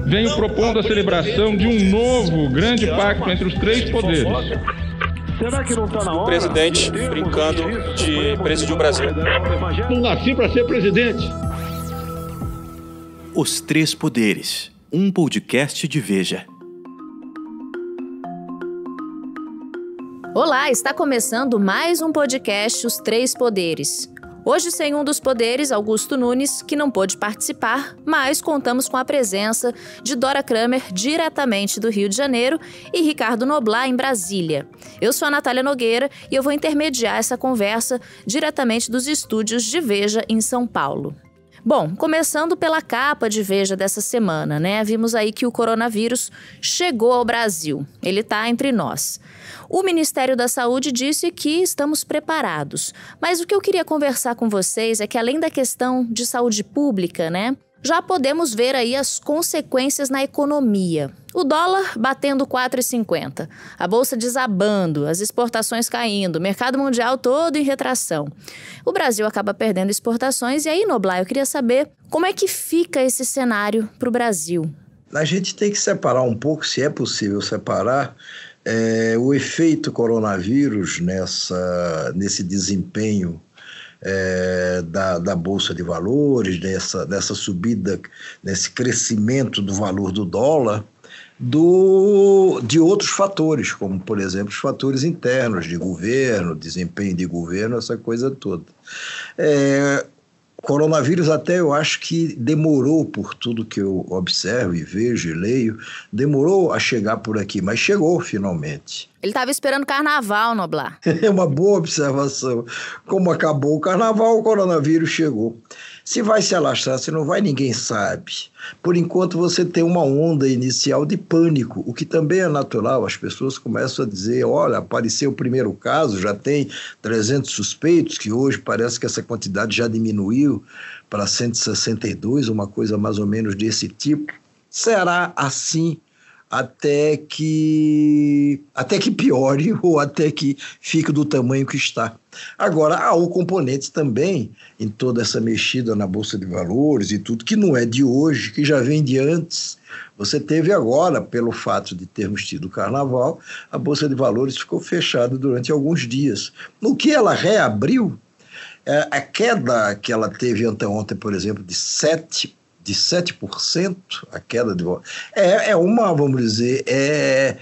venho propondo a celebração de um novo grande pacto entre os três poderes. Será que não está na hora? O presidente brincando de presidir o Brasil. Não nasci para ser presidente. Os Três Poderes, um podcast de Veja. Olá, está começando mais um podcast Os Três Poderes. Hoje sem um dos poderes, Augusto Nunes, que não pôde participar, mas contamos com a presença de Dora Kramer, diretamente do Rio de Janeiro, e Ricardo Noblat, em Brasília. Eu sou a Natália Nogueira e eu vou intermediar essa conversa diretamente dos estúdios de Veja, em São Paulo. Bom, começando pela capa de Veja dessa semana, né? Vimos aí que o coronavírus chegou ao Brasil. Ele está entre nós. O Ministério da Saúde disse que estamos preparados. Mas o que eu queria conversar com vocês é que, além da questão de saúde pública, né? Já podemos ver aí as consequências na economia. O dólar batendo 4,50, a bolsa desabando, as exportações caindo, o mercado mundial todo em retração. O Brasil acaba perdendo exportações e aí, Noblat, eu queria saber como é que fica esse cenário para o Brasil. A gente tem que separar um pouco, se é possível separar, o efeito coronavírus nesse desempenho da Bolsa de Valores, dessa subida, nesse crescimento do valor do dólar, de outros fatores, como, por exemplo, os fatores internos de governo, desempenho de governo, essa coisa toda. Coronavírus até eu acho que demorou, por tudo que eu observo e vejo e leio, demorou a chegar por aqui, mas chegou finalmente. Ele estava esperando carnaval, Noblat. É uma boa observação. Como acabou o carnaval, o coronavírus chegou. Se vai se alastrar, se não vai, ninguém sabe. Por enquanto você tem uma onda inicial de pânico, o que também é natural. As pessoas começam a dizer, olha, apareceu o primeiro caso, já tem 300 suspeitos, que hoje parece que essa quantidade já diminuiu para 162, uma coisa mais ou menos desse tipo. Será assim até que piore ou até que fique do tamanho que está. Agora, há o componente também em toda essa mexida na Bolsa de Valores e tudo, que não é de hoje, que já vem de antes. Você teve agora, pelo fato de termos tido o carnaval, a Bolsa de Valores ficou fechada durante alguns dias. No que ela reabriu, a queda que ela teve anteontem, por exemplo, de 7%, a queda de volta, vamos dizer, é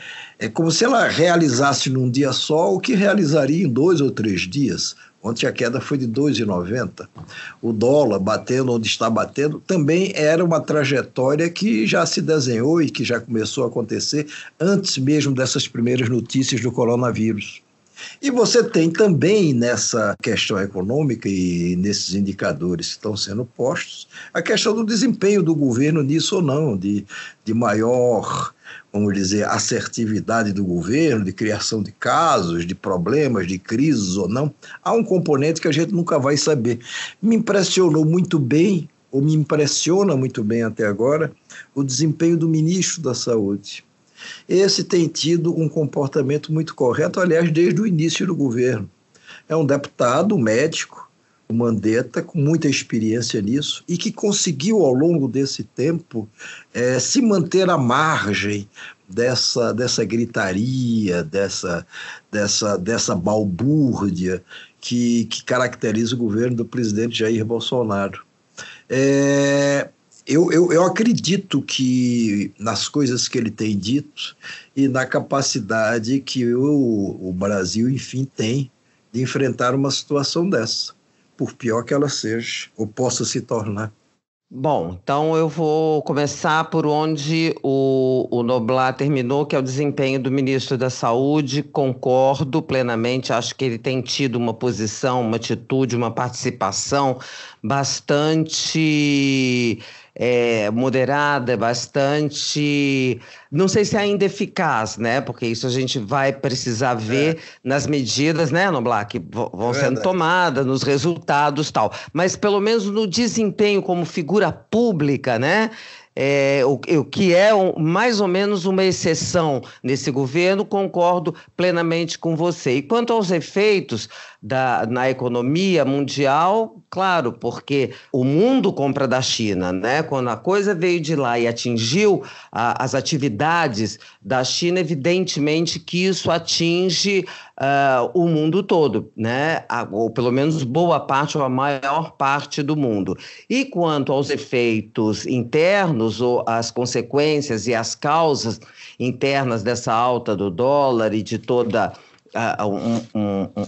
como se ela realizasse num dia só o que realizaria em 2 ou 3 dias. Ontem a queda foi de 2,90. O dólar batendo onde está batendo também era uma trajetória que já se desenhou e que já começou a acontecer antes mesmo dessas primeiras notícias do coronavírus. E você tem também nessa questão econômica e nesses indicadores que estão sendo postos, a questão do desempenho do governo nisso ou não, de maior, vamos dizer, assertividade do governo, de criação de casos, de problemas, de crises ou não. Há um componente que a gente nunca vai saber. Me impressionou muito bem, ou me impressiona muito bem até agora, o desempenho do ministro da Saúde. Esse tem tido um comportamento muito correto, aliás, desde o início do governo. É um deputado, um médico, o Mandetta, com muita experiência nisso, e que conseguiu, ao longo desse tempo, se manter à margem dessa gritaria, dessa balbúrdia que caracteriza o governo do presidente Jair Bolsonaro. Eu acredito que nas coisas que ele tem dito e na capacidade que o Brasil, enfim, tem de enfrentar uma situação dessa, por pior que ela seja ou possa se tornar. Bom, então eu vou começar por onde o Noblat terminou, que é o desempenho do ministro da Saúde. Concordo plenamente, acho que ele tem tido uma posição, uma atitude, uma participação bastante moderada, bastante, não sei se ainda eficaz, né? Porque isso a gente vai precisar ver nas medidas, né, Noblat, que vão sendo tomadas, nos resultados e tal. Mas pelo menos no desempenho como figura pública, né? O que é mais ou menos uma exceção nesse governo, concordo plenamente com você. E quanto aos efeitos, na economia mundial, claro, porque o mundo compra da China, né? Quando a coisa veio de lá e atingiu as atividades da China, evidentemente que isso atinge o mundo todo, né? Ou pelo menos boa parte ou a maior parte do mundo. E quanto aos efeitos internos ou as consequências e as causas internas dessa alta do dólar e de toda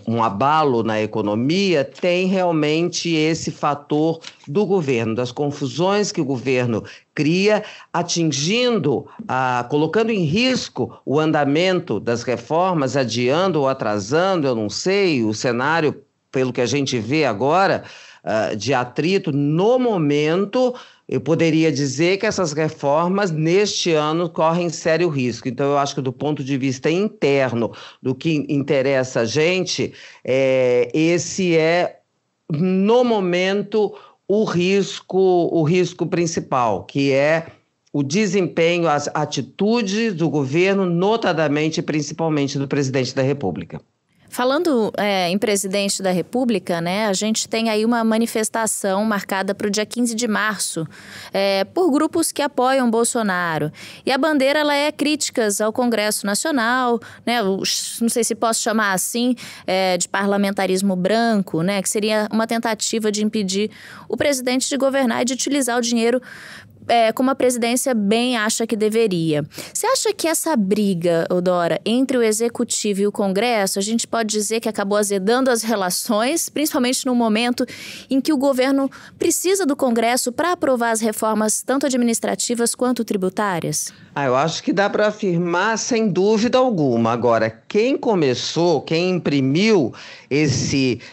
um abalo na economia, tem realmente esse fator do governo, das confusões que o governo cria, colocando em risco o andamento das reformas, adiando ou atrasando, eu não sei, o cenário, pelo que a gente vê agora, de atrito, no momento, eu poderia dizer que essas reformas, neste ano, correm sério risco. Então, eu acho que do ponto de vista interno, do que interessa a gente, esse é, no momento, o risco principal, que é o desempenho, as atitudes do governo, notadamente e principalmente do presidente da República. Falando em presidente da República, né, a gente tem aí uma manifestação marcada para o dia 15 de março, por grupos que apoiam Bolsonaro. E a bandeira ela é críticas ao Congresso Nacional, né, não sei se posso chamar assim, de parlamentarismo branco, né, que seria uma tentativa de impedir o presidente de governar e de utilizar o dinheiro como a presidência bem acha que deveria. Você acha que essa briga, Dora, entre o Executivo e o Congresso, a gente pode dizer que acabou azedando as relações, principalmente no momento em que o governo precisa do Congresso para aprovar as reformas tanto administrativas quanto tributárias? Eu acho que dá para afirmar sem dúvida alguma. Agora, quem imprimiu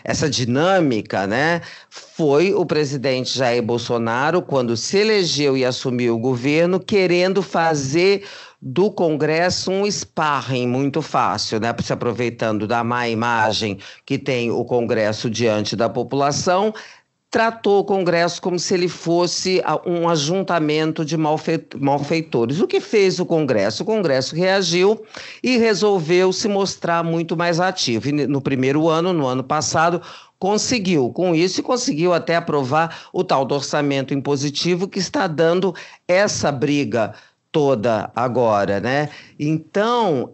essa dinâmica, né, foi o presidente Jair Bolsonaro, quando se elegeu e assumiu o governo, querendo fazer do Congresso um sparring muito fácil, né, se aproveitando da má imagem que tem o Congresso diante da população. Tratou o Congresso como se ele fosse um ajuntamento de malfeitores. O que fez o Congresso? O Congresso reagiu e resolveu se mostrar muito mais ativo. E no primeiro ano, no ano passado, conseguiu com isso e conseguiu até aprovar o tal do orçamento impositivo que está dando essa briga toda agora, né? Então,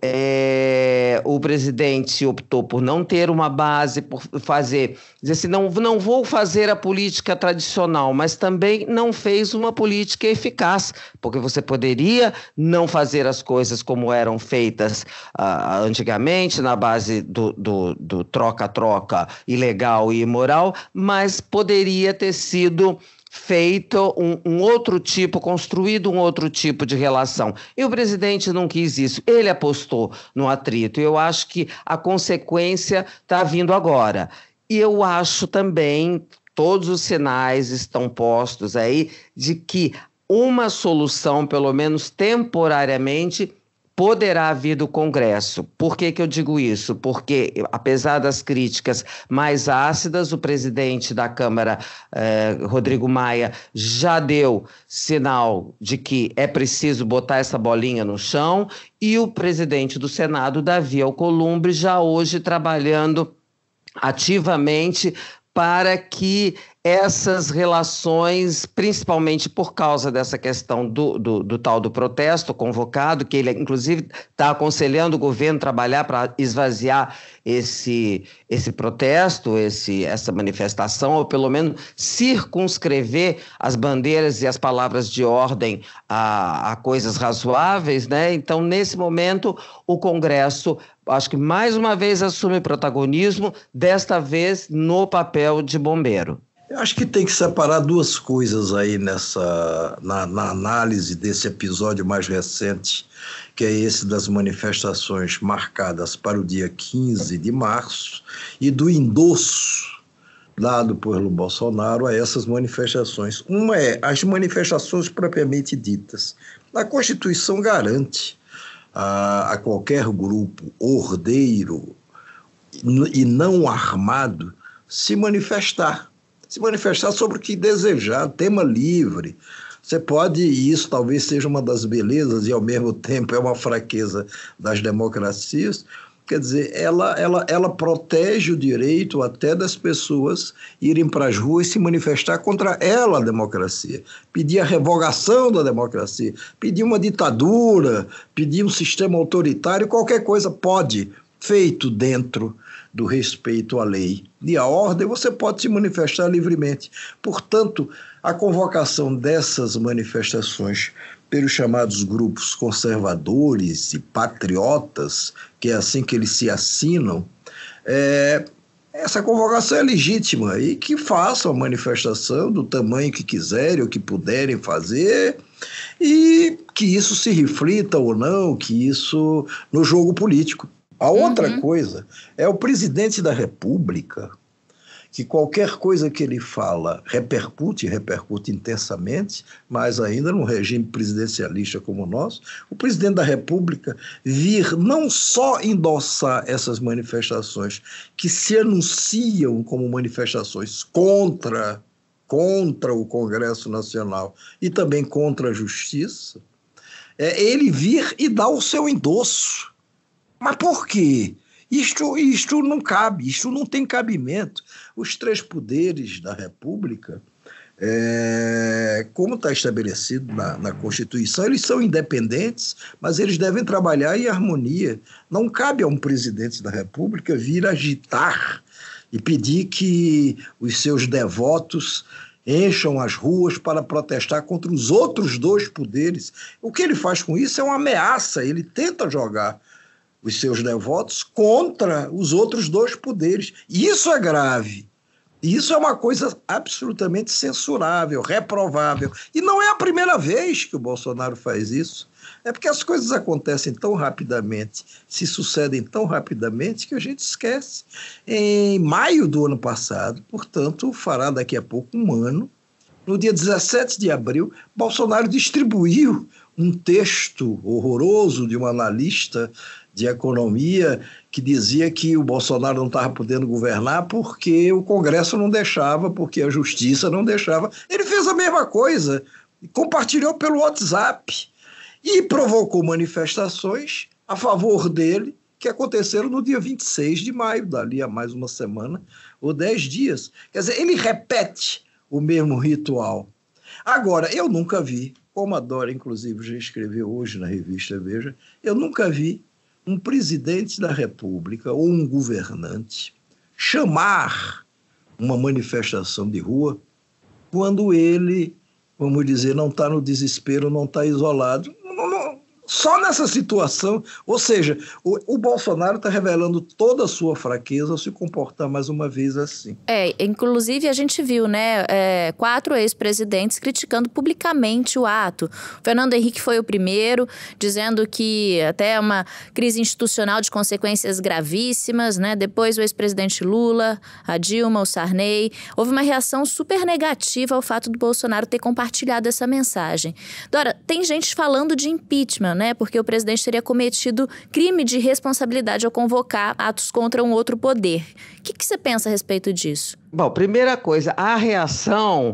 o presidente optou por não ter uma base, por dizer assim, não vou fazer a política tradicional, mas também não fez uma política eficaz, porque você poderia não fazer as coisas como eram feitas antigamente, na base do troca-troca ilegal e imoral, mas poderia ter sido feito construído um outro tipo de relação. E o presidente não quis isso, ele apostou no atrito. Eu acho que a consequência está vindo agora. E eu acho também, todos os sinais estão postos aí, de que uma solução, pelo menos temporariamente, poderá vir do Congresso. Por que eu digo isso? Porque, apesar das críticas mais ácidas, o presidente da Câmara, Rodrigo Maia, já deu sinal de que é preciso botar essa bolinha no chão, e o presidente do Senado, Davi Alcolumbre, já hoje trabalhando ativamente para que essas relações, principalmente por causa dessa questão do tal do protesto convocado, que ele inclusive está aconselhando o governo a trabalhar para esvaziar esse protesto, essa manifestação, ou pelo menos circunscrever as bandeiras e as palavras de ordem a coisas razoáveis, né? Então, nesse momento, o Congresso, acho que mais uma vez assume protagonismo, desta vez no papel de bombeiro. Eu acho que tem que separar duas coisas aí na análise desse episódio mais recente, que é esse das manifestações marcadas para o dia 15 de março e do endosso dado pelo Bolsonaro a essas manifestações. Uma é as manifestações propriamente ditas. A Constituição garante a qualquer grupo ordeiro e não armado se manifestar sobre o que desejar, tema livre. Você pode, e isso talvez seja uma das belezas e ao mesmo tempo é uma fraqueza das democracias, Quer dizer, ela protege o direito até das pessoas irem para as ruas e se manifestar contra ela, a democracia. Pedir a revogação da democracia, pedir uma ditadura, pedir um sistema autoritário, qualquer coisa pode, feito dentro do respeito à lei e à ordem, você pode se manifestar livremente. Portanto, a convocação dessas manifestações pelos chamados grupos conservadores e patriotas, que é assim que eles se assinam, essa convocação é legítima e que façam a manifestação do tamanho que quiserem ou que puderem fazer e que isso se reflita ou não, que isso no jogo político. A outra coisa é o presidente da República, que qualquer coisa que ele fala repercute intensamente, mas ainda num regime presidencialista como o nosso, o presidente da República vir não só endossar essas manifestações que se anunciam como manifestações contra o Congresso Nacional e também contra a Justiça, ele vir e dar o seu endosso. Mas por quê? Isto não cabe, isto não tem cabimento. Os três poderes da República, como está estabelecido na Constituição, eles são independentes, mas eles devem trabalhar em harmonia. Não cabe a um presidente da República vir agitar e pedir que os seus devotos encham as ruas para protestar contra os outros dois poderes. O que ele faz com isso é uma ameaça, ele tenta jogar os seus devotos contra os outros dois poderes. E isso é grave. E isso é uma coisa absolutamente censurável, reprovável. E não é a primeira vez que o Bolsonaro faz isso. É porque as coisas acontecem tão rapidamente, se sucedem tão rapidamente, que a gente esquece. Em maio do ano passado, portanto, fará daqui a pouco um ano, no dia 17 de abril, Bolsonaro distribuiu um texto horroroso de um analista de economia que dizia que o Bolsonaro não estava podendo governar porque o Congresso não deixava, porque a Justiça não deixava. Ele fez a mesma coisa, compartilhou pelo WhatsApp e provocou manifestações a favor dele que aconteceram no dia 26 de maio, dali a mais uma semana ou 10 dias. Quer dizer, ele repete o mesmo ritual. Agora, eu nunca vi, como a Dora, inclusive, já escreveu hoje na revista Veja, eu nunca vi um presidente da República ou um governante chamar uma manifestação de rua quando ele, vamos dizer, não está no desespero, não está isolado. Só nessa situação, ou seja, o Bolsonaro está revelando toda a sua fraqueza ao se comportar mais uma vez assim. Inclusive a gente viu, né, 4 ex-presidentes criticando publicamente o ato. O Fernando Henrique foi o primeiro, dizendo que até uma crise institucional de consequências gravíssimas, né? Depois o ex-presidente Lula, a Dilma, o Sarney. Houve uma reação super negativa ao fato do Bolsonaro ter compartilhado essa mensagem. Dora, tem gente falando de impeachment, né? Porque o presidente teria cometido crime de responsabilidade ao convocar atos contra um outro poder. O que você pensa a respeito disso? Bom, primeira coisa, a reação,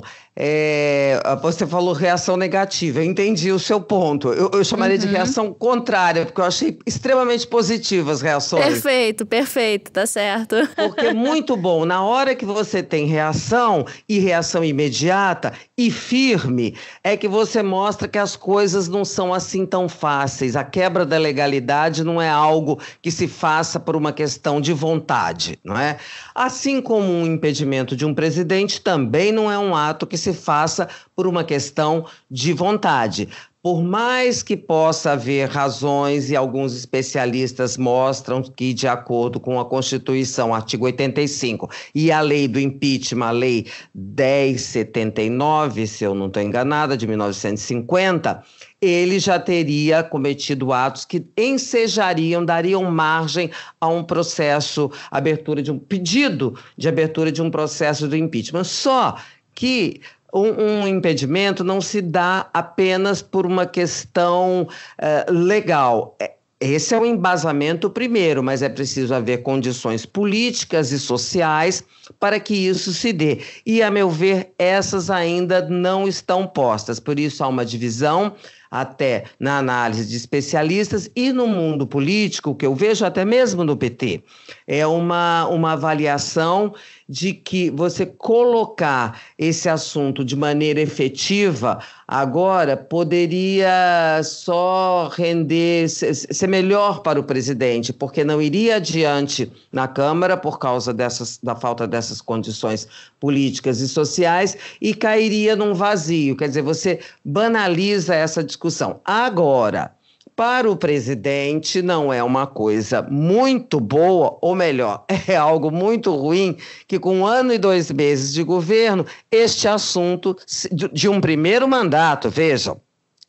você falou reação negativa, eu entendi o seu ponto. Eu chamaria de reação contrária, porque eu achei extremamente positivas as reações. Perfeito, tá certo. Porque é muito bom, na hora que você tem reação, e reação imediata e firme, é que você mostra que as coisas não são assim tão fáceis. A quebra da legalidade não é algo que se faça por uma questão de vontade, não é? Assim como um impedimento de um presidente também não é um ato que se faça por uma questão de vontade. Por mais que possa haver razões, e alguns especialistas mostram que, de acordo com a Constituição, artigo 85, e a lei do impeachment, a lei 1079, se eu não estou enganada, de 1950, ele já teria cometido atos que ensejariam, dariam margem a um processo, pedido de abertura de um processo do impeachment. Só que um impedimento não se dá apenas por uma questão legal. Esse é o embasamento primeiro, mas é preciso haver condições políticas e sociais para que isso se dê. E, a meu ver, essas ainda não estão postas. Por isso, há uma divisão até na análise de especialistas e no mundo político, que eu vejo até mesmo no PT. É uma avaliação de que você colocar esse assunto de maneira efetiva agora poderia só ser melhor para o presidente, porque não iria adiante na Câmara por causa da falta dessas condições políticas e sociais e cairia num vazio. Quer dizer, você banaliza essa discussão. Agora, para o presidente não é uma coisa muito boa, ou melhor, é algo muito ruim que com 1 ano e 2 meses de governo, este assunto de um primeiro mandato, vejam,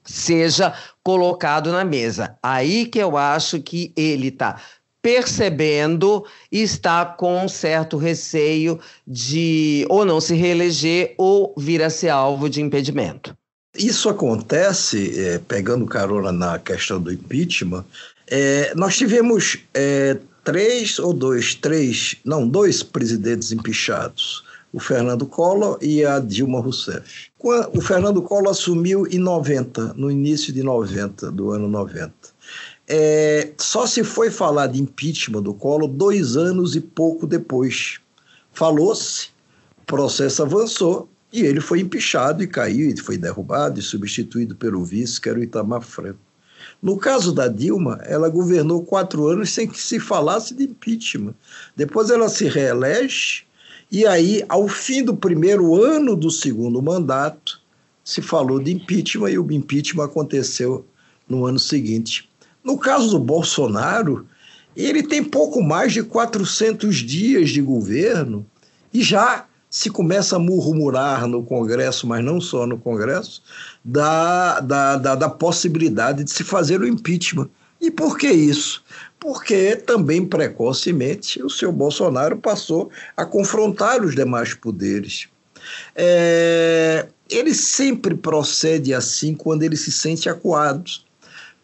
seja colocado na mesa. Aí que eu acho que ele está percebendo e está com um certo receio de ou não se reeleger ou vir a ser alvo de impedimento. Isso acontece, pegando carona na questão do impeachment, nós tivemos dois presidentes empichados, o Fernando Collor e a Dilma Rousseff. O Fernando Collor assumiu em 90, no início de 90, do ano 90. Só se foi falar de impeachment do Collor 2 anos e pouco depois. Falou-se, o processo avançou, e ele foi empichado e caiu, e foi derrubado e substituído pelo vice, que era o Itamar Franco. No caso da Dilma, ela governou 4 anos sem que se falasse de impeachment. Depois ela se reelege, e aí, ao fim do 1º ano do 2º mandato, se falou de impeachment, e o impeachment aconteceu no ano seguinte. No caso do Bolsonaro, ele tem pouco mais de 400 dias de governo, e já se começa a murmurar no Congresso, mas não só no Congresso, da possibilidade de se fazer o impeachment. E por que isso? Porque também precocemente o senhor Bolsonaro passou a confrontar os demais poderes. Ele sempre procede assim quando ele se sente acuado.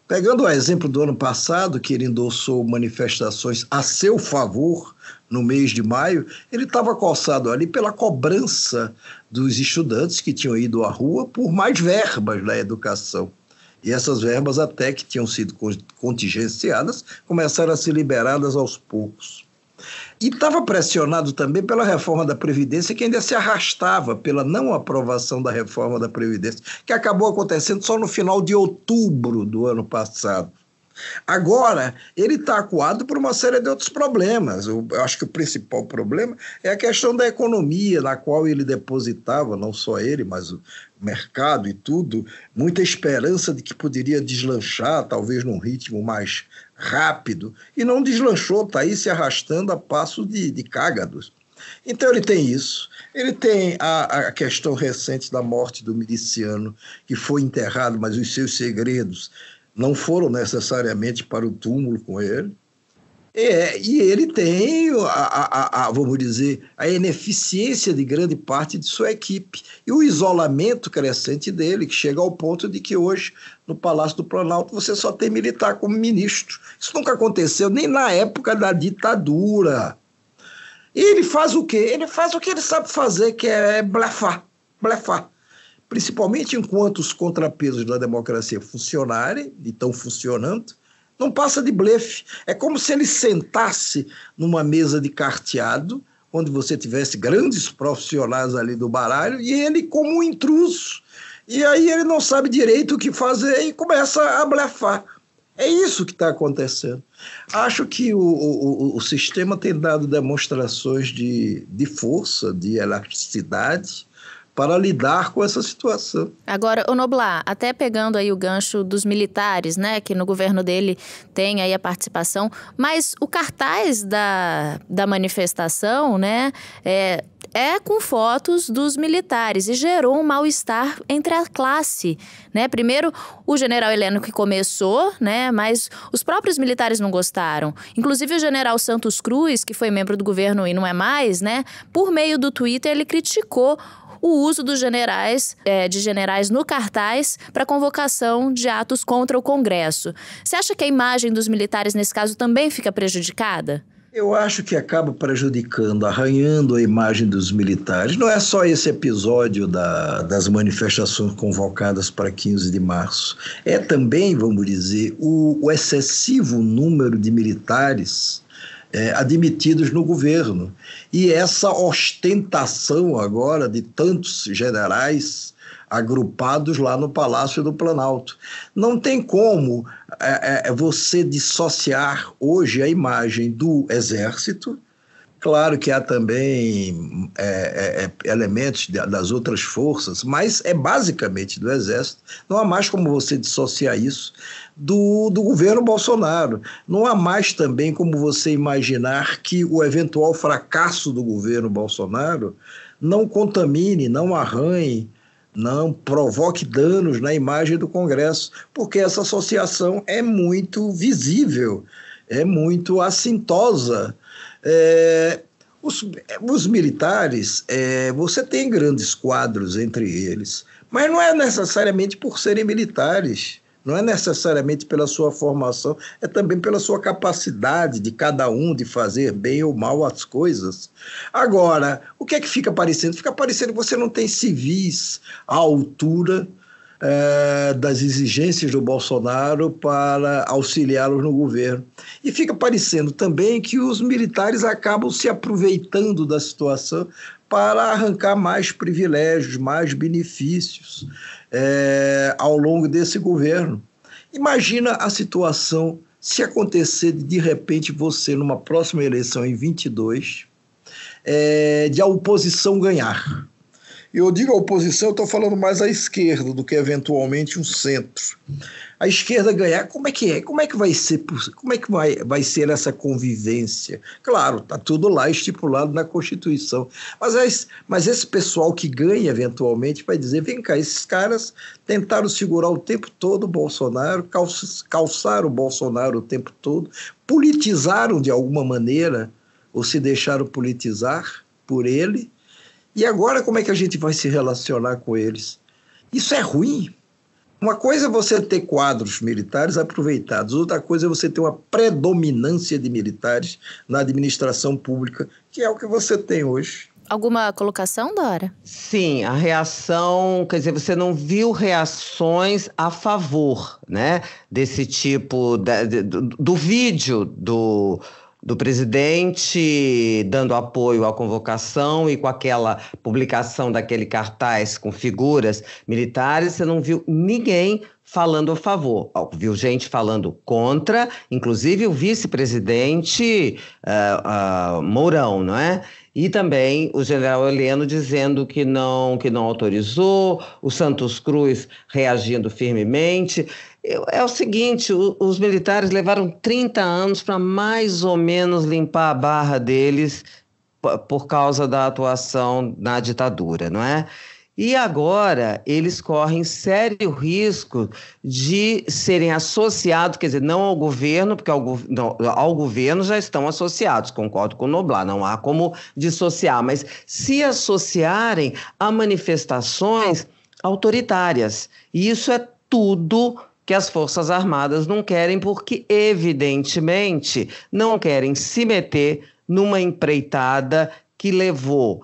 Pegando o exemplo do ano passado, que ele endossou manifestações a seu favor no mês de maio, ele estava coçado ali pela cobrança dos estudantes que tinham ido à rua por mais verbas da educação. E essas verbas, até que tinham sido contingenciadas, começaram a ser liberadas aos poucos. E estava pressionado também pela reforma da Previdência, que ainda se arrastava pela não aprovação da reforma da Previdência, que acabou acontecendo só no final de outubro do ano passado. Agora, ele está acuado por uma série de outros problemas. Eu acho que o principal problema é a questão da economia, na qual ele depositava, não só ele, mas o mercado e tudo, muita esperança de que poderia deslanchar, talvez num ritmo mais rápido, e não deslanchou, está aí se arrastando a passo de cágados. Então ele tem isso, ele tem a questão recente da morte do miliciano, que foi enterrado, mas os seus segredos não foram necessariamente para o túmulo com ele. E ele tem, vamos dizer, a ineficiência de grande parte de sua equipe e o isolamento crescente dele, que chega ao ponto de que hoje, no Palácio do Planalto, você só tem militar como ministro. Isso nunca aconteceu nem na época da ditadura. E ele faz o quê? Ele faz o que ele sabe fazer, que é blefar. Principalmente enquanto os contrapesos da democracia funcionarem, e estão funcionando, não passa de blefe. É como se ele sentasse numa mesa de carteado, onde você tivesse grandes profissionais ali do baralho, e ele como um intruso. E aí ele não sabe direito o que fazer e começa a blefar. É isso que está acontecendo. Acho que o sistema tem dado demonstrações de força, de elasticidade, para lidar com essa situação. Agora, Noblar, até pegando aí o gancho dos militares, né, que no governo dele tem aí a participação, mas o cartaz da manifestação, né, é com fotos dos militares e gerou um mal-estar entre a classe, né? Primeiro, o general Heleno que começou, né? Mas os próprios militares não gostaram. Inclusive o general Santos Cruz, que foi membro do governo e não é mais, né? Por meio do Twitter, ele criticou o uso dos generais no cartaz para convocação de atos contra o Congresso. Você acha que a imagem dos militares, nesse caso, também fica prejudicada? Eu acho que acaba prejudicando, arranhando a imagem dos militares. Não é só esse episódio das manifestações convocadas para 15 de março. É também, vamos dizer, o excessivo número de militares admitidos no governo. E essa ostentação agora de tantos generais agrupados lá no Palácio do Planalto. Não tem como você dissociar hoje a imagem do Exército. Claro que há também elementos das outras forças, mas é basicamente do Exército. Não há mais como você dissociar isso do governo Bolsonaro. Não há mais também como você imaginar que o eventual fracasso do governo Bolsonaro não contamine, não arranhe, não provoque danos na imagem do Congresso, porque essa associação é muito visível, é muito assintosa. Os militares, você tem grandes quadros entre eles, mas não é necessariamente por serem militares, não é necessariamente pela sua formação, é também pela sua capacidade de cada um de fazer bem ou mal as coisas. Agora, o que é que fica parecendo? Fica parecendo que você não tem civis à altura das exigências do Bolsonaro para auxiliá-los no governo. E fica parecendo também que os militares acabam se aproveitando da situação para arrancar mais privilégios, mais benefícios ao longo desse governo. Imagina a situação se acontecer de repente você, numa próxima eleição em 22, de a oposição ganhar. Eu digo a oposição, eu estou falando mais à esquerda do que eventualmente um centro. A esquerda ganhar, como é que é? Como é que vai ser? Como é que vai ser essa convivência? Claro, está tudo lá estipulado na Constituição. Mas esse pessoal que ganha eventualmente vai dizer, vem cá, esses caras tentaram segurar o tempo todo o Bolsonaro, calçaram o Bolsonaro o tempo todo, politizaram de alguma maneira, ou se deixaram politizar por ele. E agora como é que a gente vai se relacionar com eles? Isso é ruim. Uma coisa é você ter quadros militares aproveitados, outra coisa é você ter uma predominância de militares na administração pública, que é o que você tem hoje. Alguma colocação, Dora? Sim, a reação, quer dizer, você não viu reações a favor, né, desse tipo, do vídeo do presidente dando apoio à convocação e com aquela publicação daquele cartaz com figuras militares, você não viu ninguém falando a favor. Viu gente falando contra, inclusive o vice-presidente Mourão, não é? E também o general Heleno dizendo que não autorizou, o Santos Cruz reagindo firmemente. É o seguinte, os militares levaram 30 anos para mais ou menos limpar a barra deles por causa da atuação na ditadura, não é? E agora eles correm sério risco de serem associados, quer dizer, não ao governo, porque ao governo já estão associados, concordo com o Noblar, não há como dissociar, mas se associarem a manifestações autoritárias. E isso é tudo que as Forças Armadas não querem, porque, evidentemente, não querem se meter numa empreitada que levou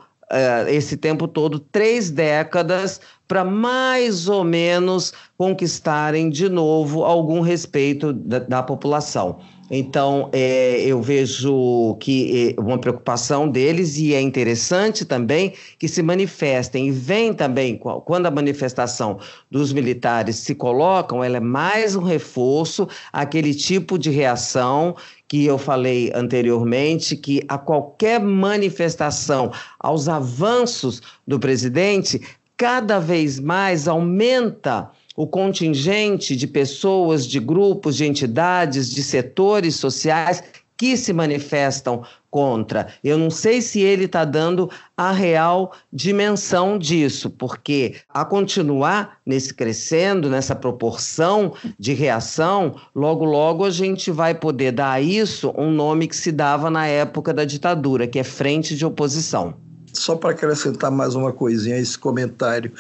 esse tempo todo 3 décadas para mais ou menos conquistarem de novo algum respeito da população. Então, eu vejo que uma preocupação deles, e é interessante também que se manifestem, e vem também, quando a manifestação dos militares se colocam, ela é mais um reforço àquele tipo de reação que eu falei anteriormente, que a qualquer manifestação aos avanços do presidente, cada vez mais aumenta o contingente de pessoas, de grupos, de entidades, de setores sociais que se manifestam contra. Eu não sei se ele está dando a real dimensão disso, porque a continuar crescendo, nessa proporção de reação, logo, logo a gente vai poder dar a isso um nome que se dava na época da ditadura, que é frente de oposição. só para acrescentar mais uma coisinha a esse comentário.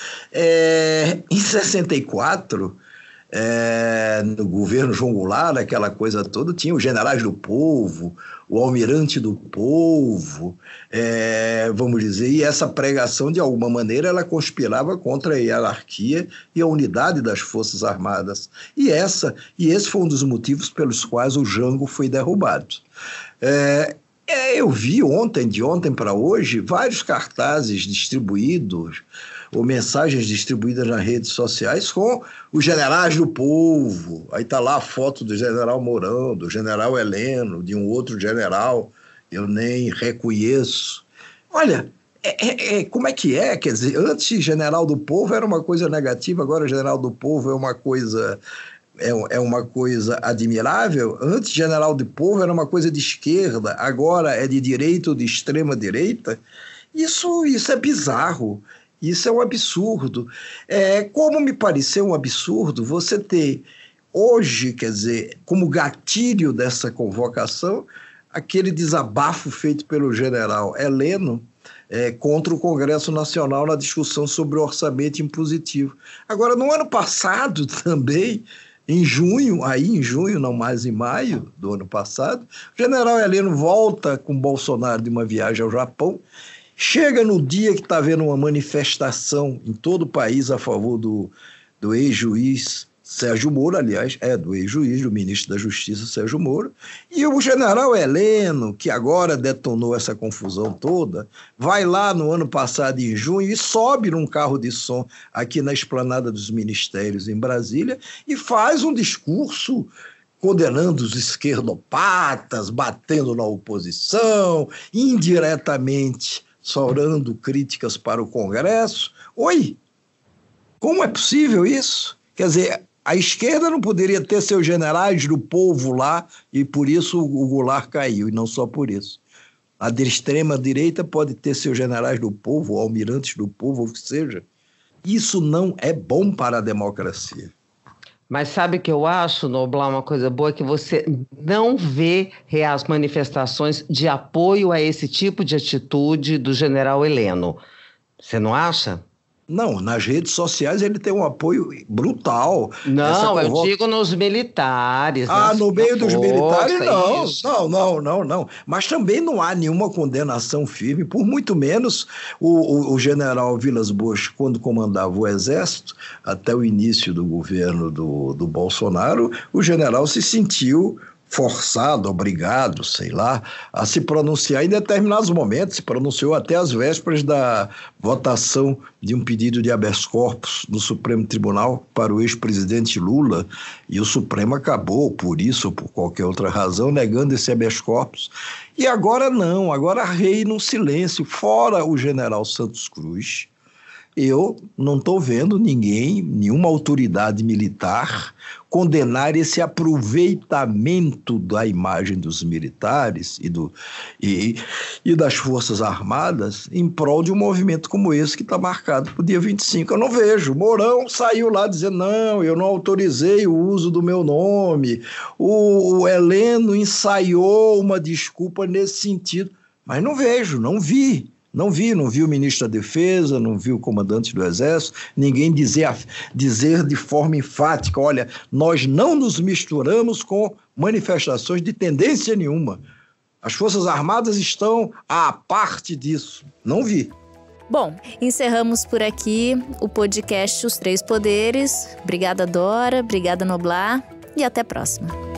Em 64, no governo João Goulart, aquela coisa toda, tinha os generais do povo, o almirante do povo, vamos dizer, e essa pregação, de alguma maneira, ela conspirava contra a hierarquia e a unidade das Forças Armadas. E esse foi um dos motivos pelos quais o Jango foi derrubado. Eu vi de ontem para hoje, vários cartazes distribuídos, ou mensagens distribuídas nas redes sociais com os generais do povo. Aí está lá a foto do general Mourão, do general Heleno, de um outro general, eu nem reconheço. Olha, como é que é? Quer dizer, antes general do povo era uma coisa negativa, agora general do povo é uma coisa admirável. Antes general do povo era uma coisa de esquerda, agora é de direita ou de extrema direita. Isso é bizarro. Isso é um absurdo. Como me pareceu um absurdo você ter hoje, quer dizer, como gatilho dessa convocação, aquele desabafo feito pelo general Heleno contra o Congresso Nacional na discussão sobre o orçamento impositivo. Agora, no ano passado também, em junho, não mais em maio do ano passado, o general Heleno volta com Bolsonaro de uma viagem ao Japão. Chega no dia que está havendo uma manifestação em todo o país a favor do ex-juiz Sérgio Moro, aliás, do ex-juiz, do ministro da Justiça Sérgio Moro, e o general Heleno, que agora detonou essa confusão toda, vai lá no ano passado, em junho, e sobe num carro de som aqui na Esplanada dos Ministérios, em Brasília, e faz um discurso condenando os esquerdopatas, batendo na oposição, indiretamente sobrando críticas para o Congresso. Oi, como é possível isso? Quer dizer, a esquerda não poderia ter seus generais do povo lá e por isso o Goulart caiu, e não só por isso. A extrema-direita pode ter seus generais do povo, almirantes do povo, ou o que seja. Isso não é bom para a democracia. Mas sabe o que eu acho, Noblar, uma coisa boa, que você não vê as manifestações de apoio a esse tipo de atitude do general Heleno. Você não acha? Não, nas redes sociais ele tem um apoio brutal. Não, eu digo nos militares. No meio dos militares, não. Mas também não há nenhuma condenação firme, por muito menos o general Vilas Boas, quando comandava o Exército, até o início do governo do Bolsonaro, o general se sentiu forçado, obrigado, sei lá, a se pronunciar em determinados momentos, se pronunciou até às vésperas da votação de um pedido de habeas corpus no Supremo Tribunal para o ex-presidente Lula, e o Supremo acabou, por isso ou por qualquer outra razão, negando esse habeas corpus. E agora não, agora reina um silêncio, fora o general Santos Cruz. Eu não estou vendo nenhuma autoridade militar condenar esse aproveitamento da imagem dos militares e das Forças Armadas em prol de um movimento como esse que está marcado para o dia 25. Eu não vejo. Mourão saiu lá dizendo, não, eu não autorizei o uso do meu nome. O Heleno ensaiou uma desculpa nesse sentido. Mas não vejo, não vi. Não vi o ministro da Defesa, não vi o comandante do Exército, ninguém dizer de forma enfática, olha, nós não nos misturamos com manifestações de tendência nenhuma. As Forças Armadas estão à parte disso. Não vi. Bom, encerramos por aqui o podcast Os Três Poderes. Obrigada, Dora. Obrigada, Noblar. E até a próxima.